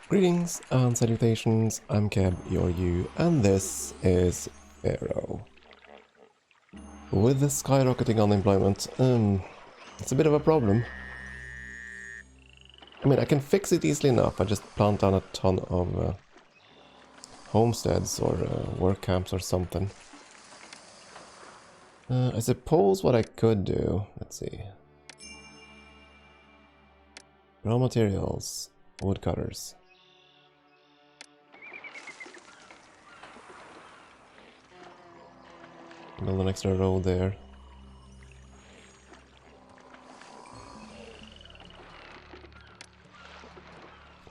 Greetings and salutations, I'm Keb, you're you, and this is Pharaoh. With the skyrocketing unemployment, it's a bit of a problem. I mean, I can fix it easily enough, I just plant down a ton of homesteads or work camps or something. I suppose what I could do, let's see. Raw materials, woodcutters. Build an extra road there.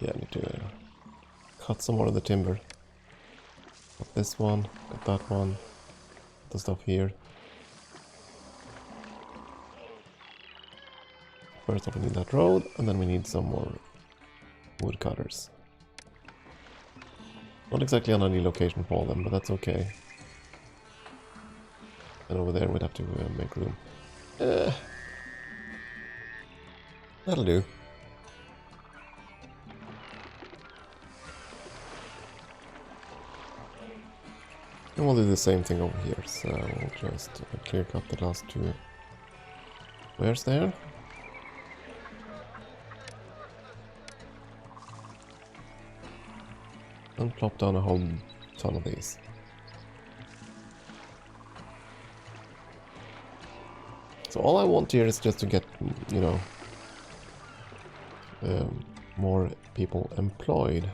Yeah, I need to cut some more of the timber. Got this one, got that one, the stuff here. First off we need that road, and then we need some more woodcutters. Not exactly on any location for them, but that's okay. And over there we'd have to make room. That'll do. And we'll do the same thing over here, so we'll just clear cut the last two. Where's there? And plop down a whole ton of these. So all I want here is just to get, you know, more people employed.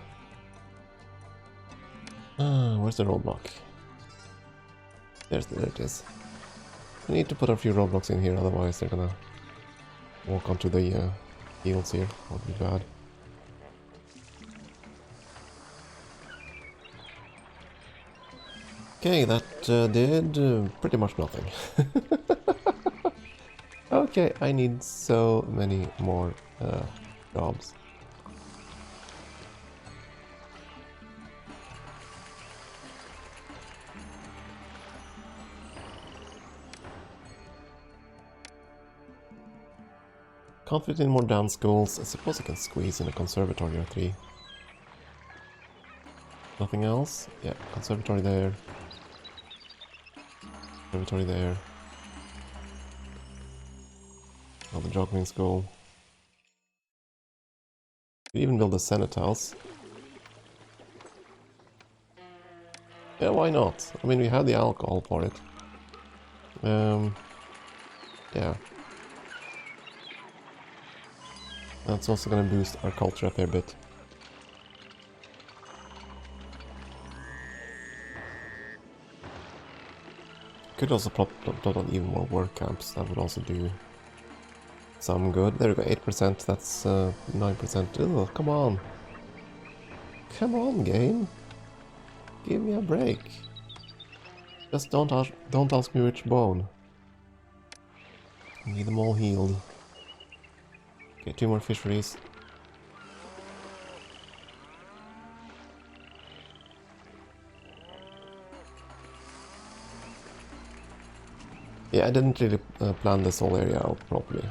Where's the roadblock? There it is. I need to put a few roadblocks in here, otherwise they're gonna walk onto the fields here. That would be bad. Okay, that did pretty much nothing. Okay, I need so many more jobs. Can't fit in more dance schools. I suppose I can squeeze in a conservatory or 3. Nothing else? Yeah, conservatory there. Conservatory there. Another jogging school. We even build a Senate house. Yeah, why not? I mean, we have the alcohol for it. Yeah. That's also going to boost our culture a fair bit. Could also plot on even more work camps. That would also do some good. There we go, 8%. That's 9%. Ugh, come on. Come on, game. Give me a break. Just don't ask me which bone. I need them all healed. Okay, 2 more fisheries. Yeah, I didn't really plan this whole area out properly.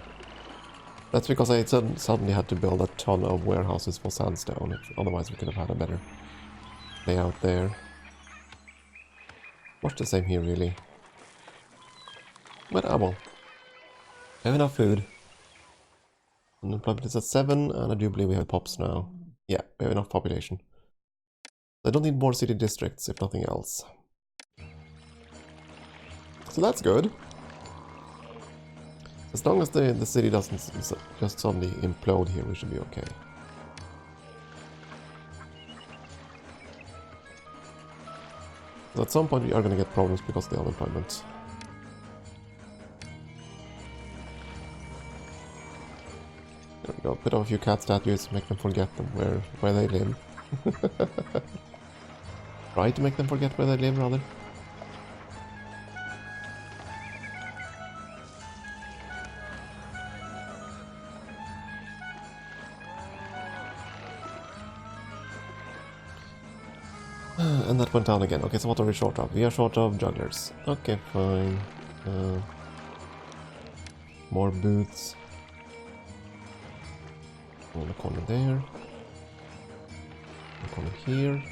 That's because I suddenly had to build a ton of warehouses for sandstone. Otherwise we could have had a better layout there. Much the same here, really. But well. I have enough food. Unemployment is at 7, and I do believe we have pops now. Yeah, we have enough population. I don't need more city districts, if nothing else. So that's good. As long as the city doesn't just suddenly implode here, we should be okay. So at some point we are going to get problems because of the unemployment. There we go, put up a few cat statues, make them forget them where they live. Try to make them forget where they live, rather. And that went down again. Okay, so what are we short of? We are short of jugglers. Okay, fine. More boots. On the corner there. corner here.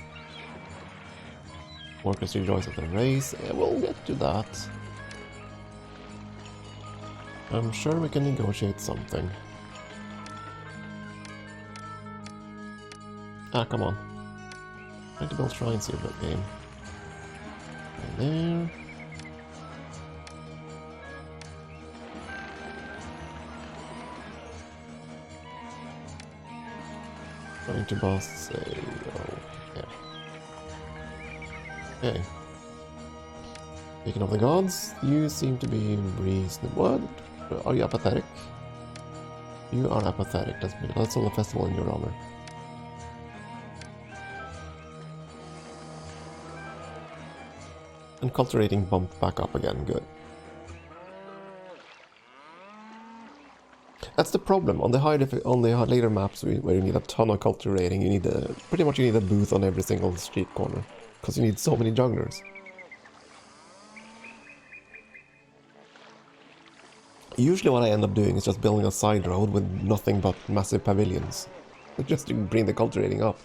Workers rejoice at the race. Yeah, we'll get to that. I'm sure we can negotiate something. Ah, come on. Trying to build shrines here, but game. Right there. Trying to boss a... oh, yeah. Okay. Speaking of the gods, you seem to be reasonable. What? Are you apathetic? You are apathetic. Let's hold a festival in your honor. And culture rating bumped back up again. Good. That's the problem on the later maps where you need a ton of culture rating. You need pretty much you need a booth on every single street corner because you need so many jugglers. Usually what I end up doing is just building a side road with nothing but massive pavilions, just to bring the culture rating up.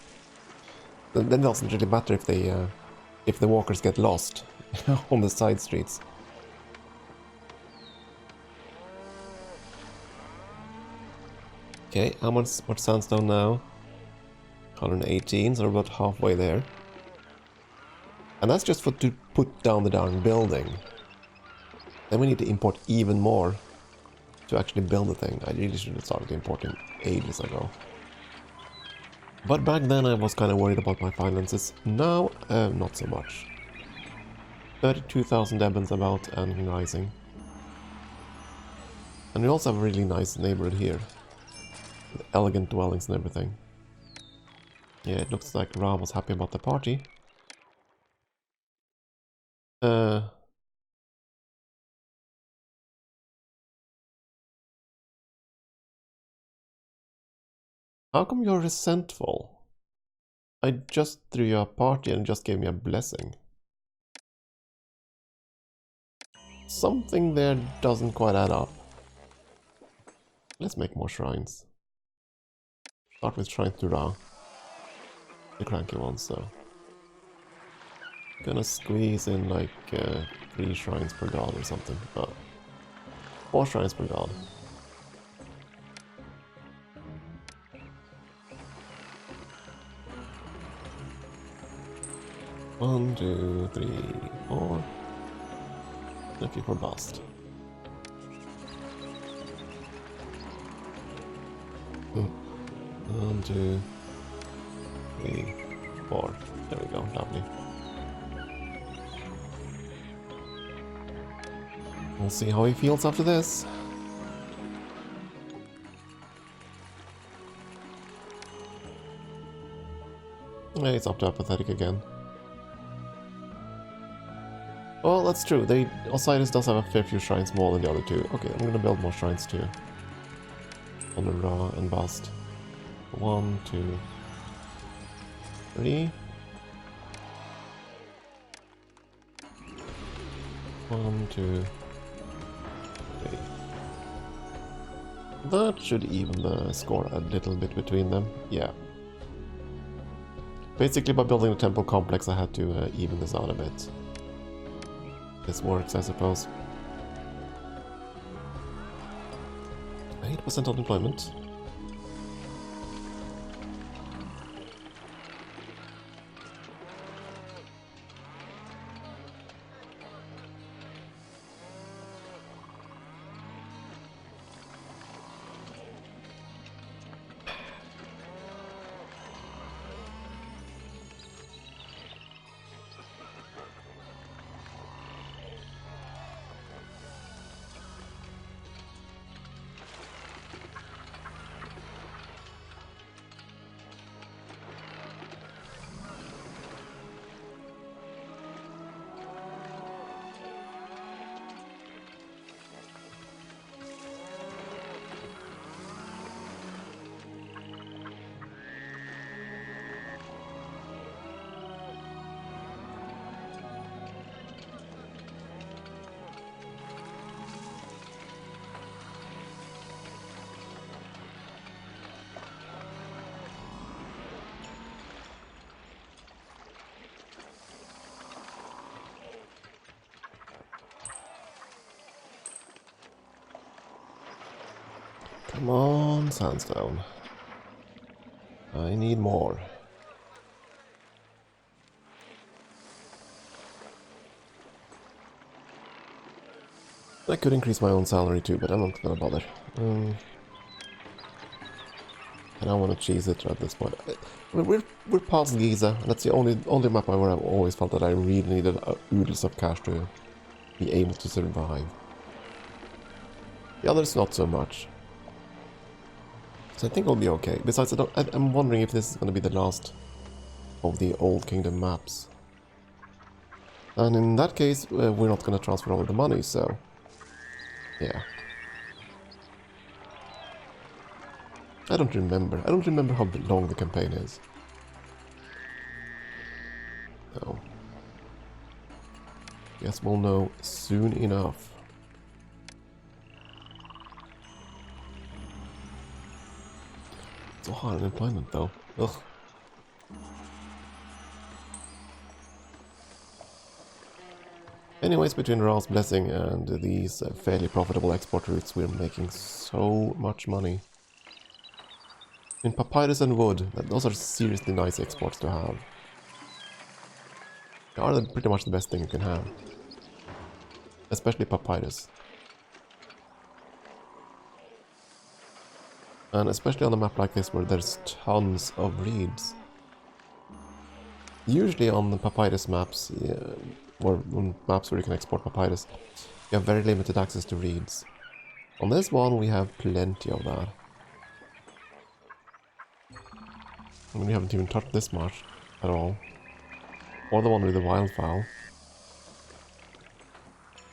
Then it doesn't really matter if the walkers get lost on the side streets. Okay, how much sandstone now? 118, so we're about halfway there. And that's just to put down the darn building. Then we need to import even more to actually build the thing. I really should have started importing ages ago. But back then I was kind of worried about my finances. Now, not so much. 32,000 ebons about and rising. And we also have a really nice neighborhood here. With elegant dwellings and everything. Yeah, it looks like Ra was happy about the party. How come you're resentful? I just threw you a party and just gave me a blessing. Something there doesn't quite add up. Let's make more shrines. Start with shrine to Ra. The cranky one, so... Gonna squeeze in like 3 shrines per god or something. 4 shrines per god. One, 2, 3, 4. And a few for bust. One, 2, 3, 4. There we go, lovely. We'll see how he feels after this. Yeah, he's up to apathetic again. Well, that's true. Osiris does have a fair few shrines more than the other two. Okay, I'm gonna build more shrines too. On the Ra and Bast. 1, 2, 3. 1, 2, 3. That should even the score a little bit between them. Yeah. Basically, by building a temple complex, I had to even this out a bit. This works, I suppose. 8% unemployment. Come on, sandstone. I need more. I could increase my own salary too, but I'm not gonna bother. I don't want to cheese it at this point. We're past Giza, and that's the only map where I've always felt that I really needed oodles of cash to be able to survive. The others not so much. So I think we'll be okay. Besides, I'm wondering if this is going to be the last of the Old Kingdom maps. And in that case, we're not going to transfer over the money, so... yeah. I don't remember. I don't remember how long the campaign is. No. Guess we'll know soon enough. So hard unemployment though. Ugh. Anyways, between Ra's blessing and these fairly profitable export routes, we're making so much money. In papyrus and wood, those are seriously nice exports to have. They are pretty much the best thing you can have. Especially papyrus. And especially on a map like this where there's tons of reeds. Usually on the papyrus maps, or on maps where you can export papyrus, you have very limited access to reeds. On this one we have plenty of that. I mean, we haven't even touched this much at all. Or the one with the wildfowl.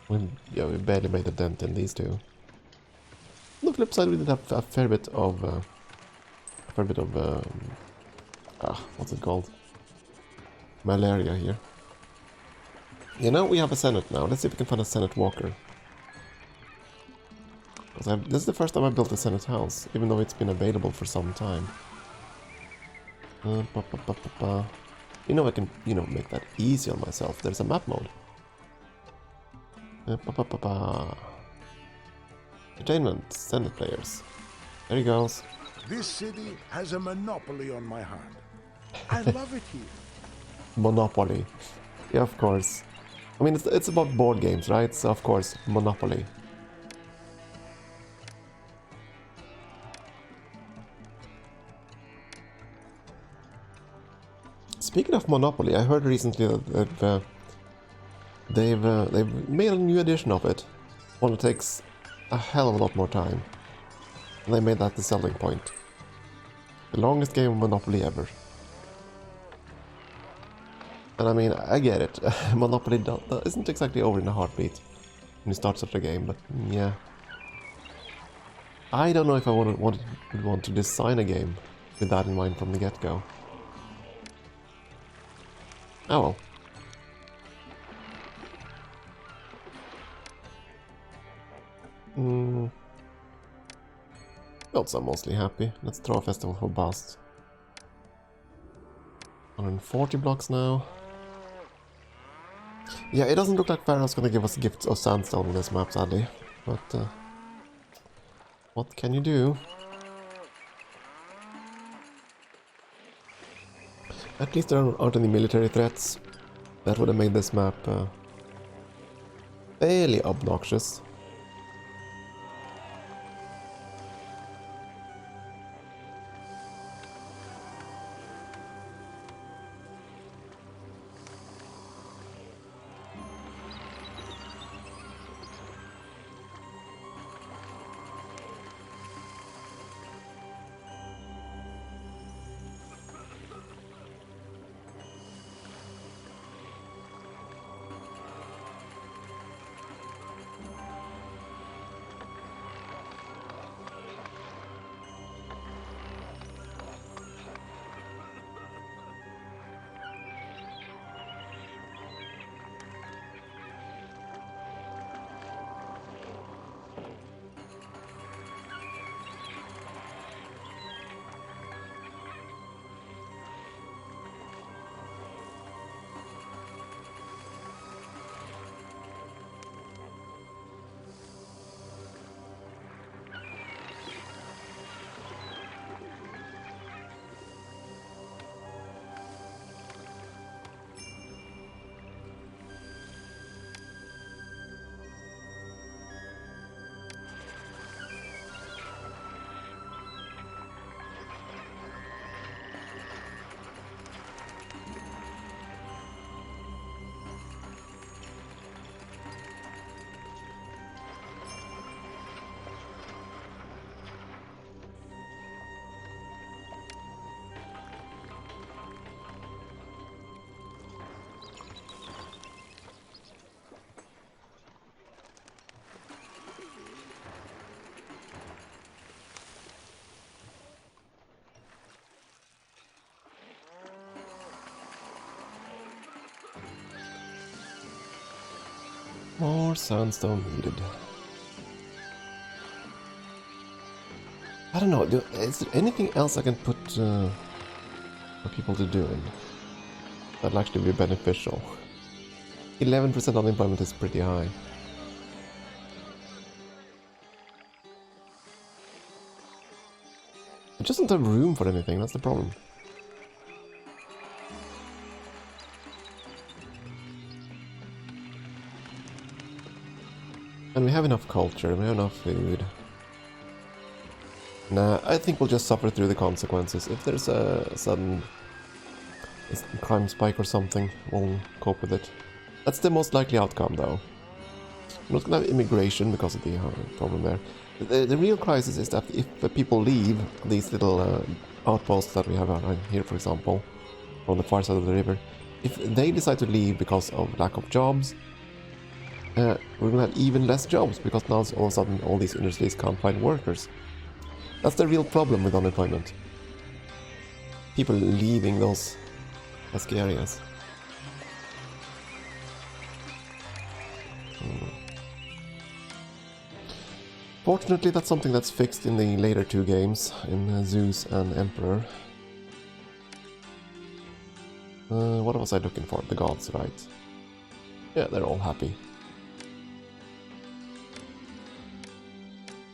We barely made a dent in these two. On the flip side, we did have a fair bit of, what's it called? Malaria here. You know, we have a Senate now. Let's see if we can find a Senate walker. This is the first time I built a Senate house, even though it's been available for some time. You know, I can, make that easy on myself. There's a map mode. Entertainment, Senate players. There he goes. This city has a monopoly on my heart. I love it here. Monopoly. Yeah, of course. I mean, it's about board games, right? So, of course, Monopoly. Speaking of Monopoly, I heard recently that they've made a new edition of it. One that takes a hell of a lot more time. And they made that the selling point. The longest game of Monopoly ever. And I mean, I get it. Monopoly isn't exactly over in a heartbeat when you start such a game, but yeah. I don't know if I would want to design a game with that in mind from the get-go. Oh well. Well, I'm mostly happy. Let's throw a festival for Bast. 140 blocks now. Yeah, it doesn't look like Pharaoh's gonna give us gifts of sandstone on this map, sadly. But, what can you do? At least there aren't any military threats. That would have made this map fairly obnoxious. More sandstone needed. I don't know, is there anything else I can put for people to do in? That'll actually be beneficial. 11% unemployment is pretty high. It doesn't have room for anything, that's the problem. And we have enough culture, we have enough food. Nah, I think we'll just suffer through the consequences. If there's a sudden crime spike or something, we'll cope with it. That's the most likely outcome, though. We're not gonna have immigration because of the problem there. The real crisis is that if people leave these little outposts that we have around here, for example, on the far side of the river, if they decide to leave because of lack of jobs, we're gonna have even less jobs, because now all of a sudden all these industries can't find workers. That's the real problem with unemployment. People leaving those pesky areas. Fortunately, that's something that's fixed in the later two games, in Zeus and Emperor. What was I looking for? The gods, right? Yeah, they're all happy.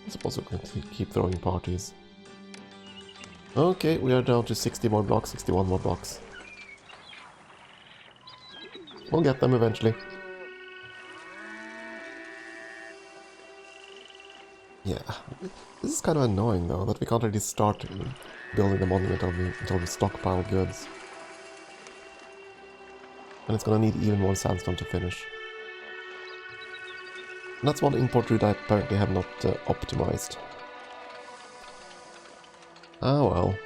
I suppose we can keep throwing parties. Okay, we are down to 60 more blocks, 61 more blocks. We'll get them eventually. Yeah, this is kind of annoying though, that we can't really start building the monument until we stockpile goods. And it's gonna need even more sandstone to finish. And that's one import route I apparently have not optimized. Ah well.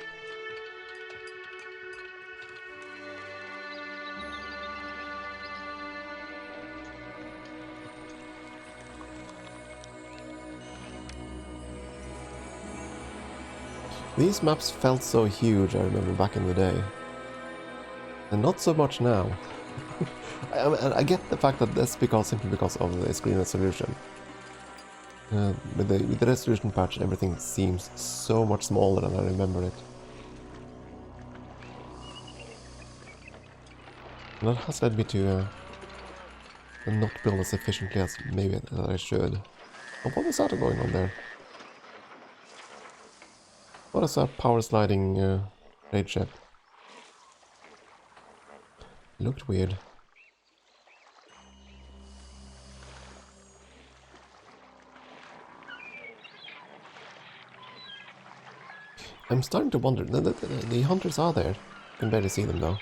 These maps felt so huge, I remember, back in the day. And not so much now. I get the fact that that's simply because of the screen resolution. With the resolution patch, everything seems so much smaller than I remember it. And that has led me to not build as efficiently as maybe I should. Oh, what is that going on there? What is that power sliding raid ship? Looked weird. I'm starting to wonder. The hunters are there. I can barely see them though.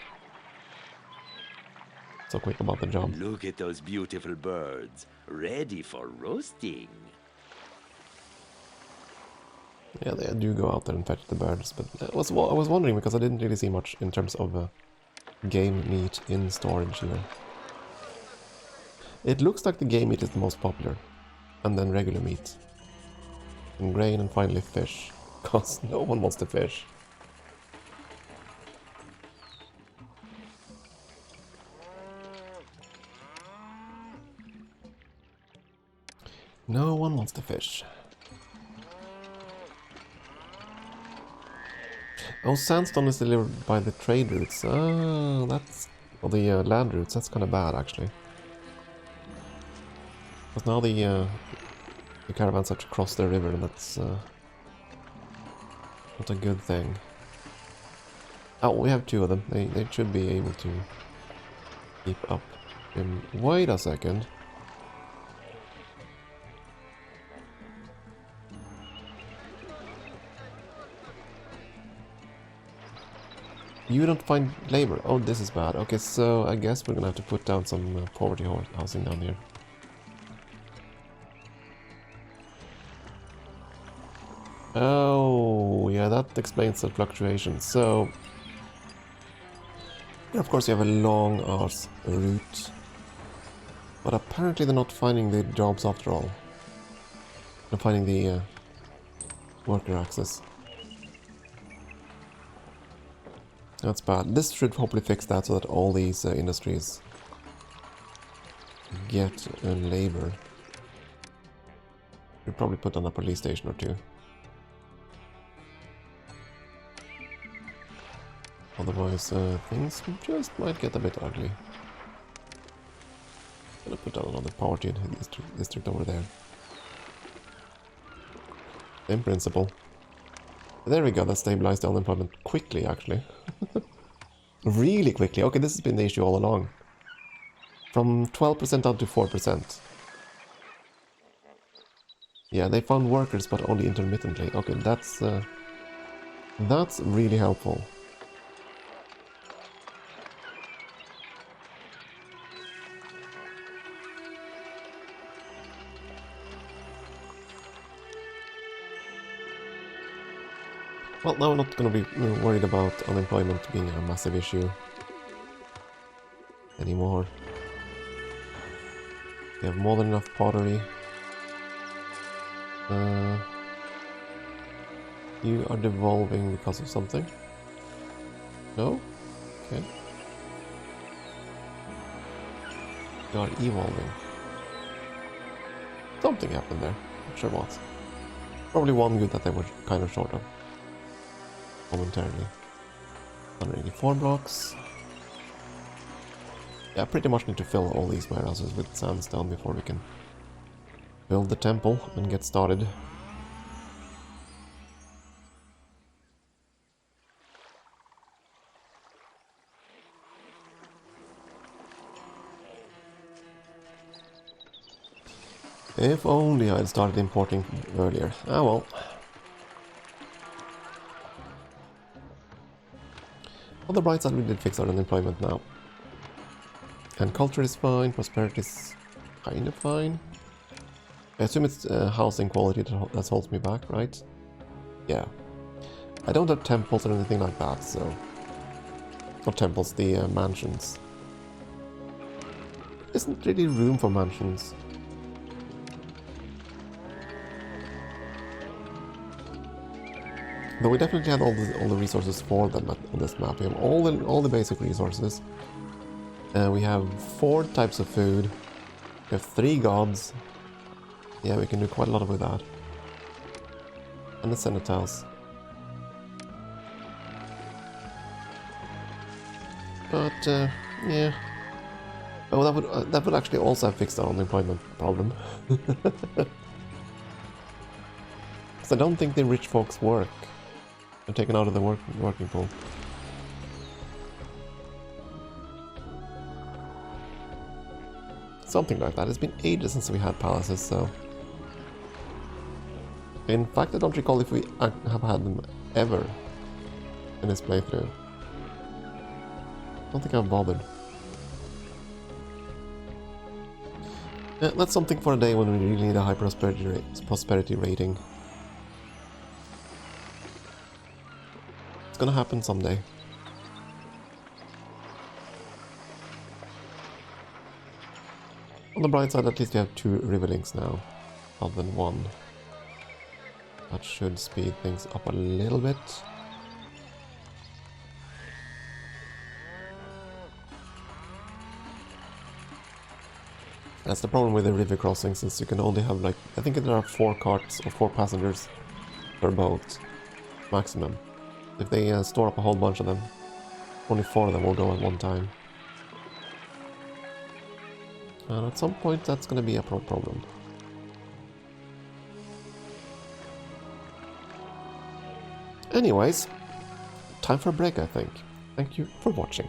So quick about the job. Look at those beautiful birds, ready for roasting. Yeah, they do go out there and fetch the birds, but I was wondering because I didn't really see much in terms of game meat in storage here. It looks like the game meat is the most popular, and then regular meat, and grain, and finally fish, because no one wants to fish. No one wants to fish. Oh, sandstone is delivered by the trade routes. Ah, that's... Or the land routes. That's kind of bad, actually. Because now the caravans have to cross the river, and that's not a good thing. Oh, we have two of them. They should be able to keep up. Wait a second. You don't find labor. Oh, this is bad. Okay, so I guess we're gonna have to put down some poverty housing down here. Oh, yeah, that explains the fluctuation. So, of course, you have a long arse route, but apparently they're not finding the jobs after all. They're finding the worker access. That's bad. This should hopefully fix that so that all these industries get labor. We'll probably put on a police station or two. Otherwise, things just might get a bit ugly. Gonna put down another party in the district over there. In principle. There we go, that stabilized the unemployment quickly, actually. Really quickly. Okay, this has been the issue all along. From 12% down to 4%. Yeah, they found workers, but only intermittently. Okay, that's really helpful. Well, now I'm not going to be worried about unemployment being a massive issue anymore. We have more than enough pottery. You are devolving because of something? No? Okay. You are evolving. Something happened there. Not sure what. Probably one good that they were kind of short of. Momentarily. 184 blocks. Yeah, pretty much need to fill all these warehouses with sandstone before we can build the temple and get started. If only I had started importing earlier. Ah well. On the bright side, we did fix our unemployment now. And culture is fine, prosperity is kind of fine. I assume it's housing quality that holds me back, right? Yeah. I don't have temples or anything like that, so... Not temples, the mansions. Isn't really room for mansions. Though we definitely had all the resources for them on this map. We have all the basic resources. We have 4 types of food. We have 3 gods. Yeah, we can do quite a lot with that. And the Senate house. But yeah. Oh, that would actually also have fixed our unemployment problem. Because I don't think the rich folks work. They're taken out of the working pool. Something like that. It's been ages since we had palaces, so... In fact, I don't recall if we have had them ever in this playthrough. I don't think I've bothered. Yeah, that's something for a day when we really need a high prosperity rating. It's gonna happen someday. On the bright side, at least we have 2 river links now, rather than 1. That should speed things up a little bit. That's the problem with the river crossing, since you can only have like, I think there are 4 carts or 4 passengers per boat, maximum. If they store up a whole bunch of them, only 4 of them will go at one time. And at some point that's going to be a problem. Anyways, time for a break, I think. Thank you for watching.